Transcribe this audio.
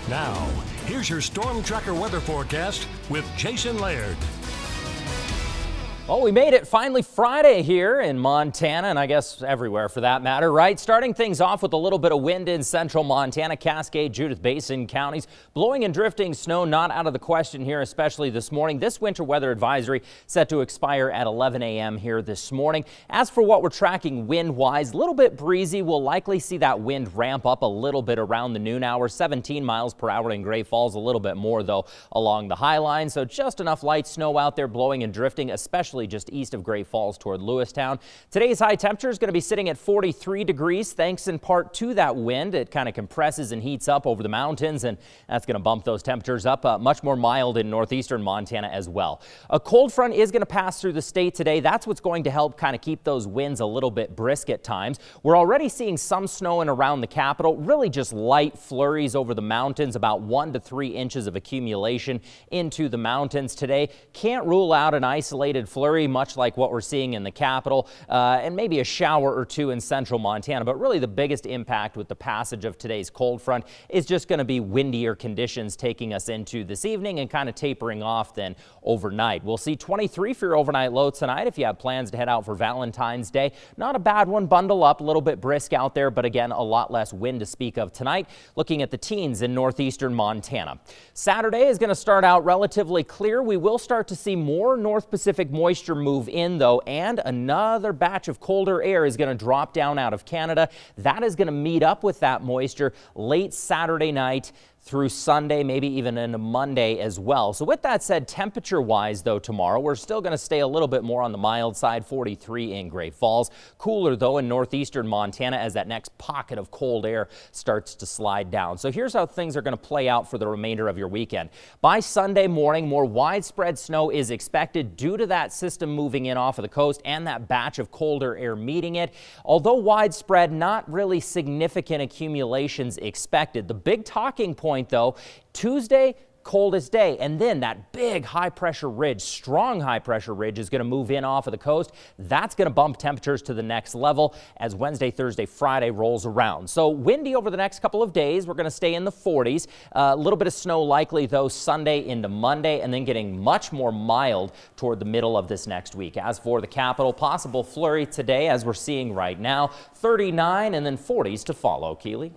Now, here's your Storm Tracker weather forecast with Jason Laird. Well, we made it finally Friday here in Montana, and I guess everywhere for that matter, right? Starting things off with a little bit of wind in central Montana, Cascade, Judith Basin counties. Blowing and drifting snow not out of the question here, especially this morning. This winter weather advisory set to expire at 11 a.m. here this morning. As for what we're tracking wind-wise, a little bit breezy. We'll likely see that wind ramp up a little bit around the noon hour, 17 miles per hour in Great Falls, a little bit more, though, along the High Line. So just enough light snow out there blowing and drifting, especially just east of Great Falls toward Lewistown. Today's high temperature is going to be sitting at 43 degrees, thanks in part to that wind. It kind of compresses and heats up over the mountains, and that's going to bump those temperatures up. Much more mild in northeastern Montana as well. A cold front is going to pass through the state today. That's what's going to help kind of keep those winds a little bit brisk at times. We're already seeing some snow in around the capital, really just light flurries over the mountains, about 1 to 3 inches of accumulation into the mountains today. Can't rule out an isolated flurry, much like what we're seeing in the capital, and maybe a shower or two in central Montana. But really the biggest impact with the passage of today's cold front is just going to be windier conditions taking us into this evening and kind of tapering off then overnight. We'll see 23 for your overnight low tonight if you have plans to head out for Valentine's Day. Not a bad one. Bundle up, a little bit brisk out there, but again, a lot less wind to speak of tonight. Looking at the teens in northeastern Montana. Saturday is going to start out relatively clear. We will start to see more North Pacific moisture move in, though, and another batch of colder air is going to drop down out of Canada. That is going to meet up with that moisture late Saturday night through Sunday, maybe even into Monday as well. So with that said, temperature-wise, though, tomorrow, we're still going to stay a little bit more on the mild side, 43 in Great Falls. Cooler, though, in northeastern Montana as that next pocket of cold air starts to slide down. So here's how things are going to play out for the remainder of your weekend. By Sunday morning, more widespread snow is expected due to that system moving in off of the coast and that batch of colder air meeting it. Although widespread, not really significant accumulations expected. The big talking point, though, Tuesday, coldest day, and then that big high pressure ridge, strong high pressure ridge is going to move in off of the coast. That's going to bump temperatures to the next level as Wednesday, Thursday, Friday rolls around. So windy over the next couple of days. We're going to stay in the 40s. A little bit of snow likely, though, Sunday into Monday, and then getting much more mild toward the middle of this next week. As for the capital, possible flurry today as we're seeing right now, 39 and then 40s to follow. Keely.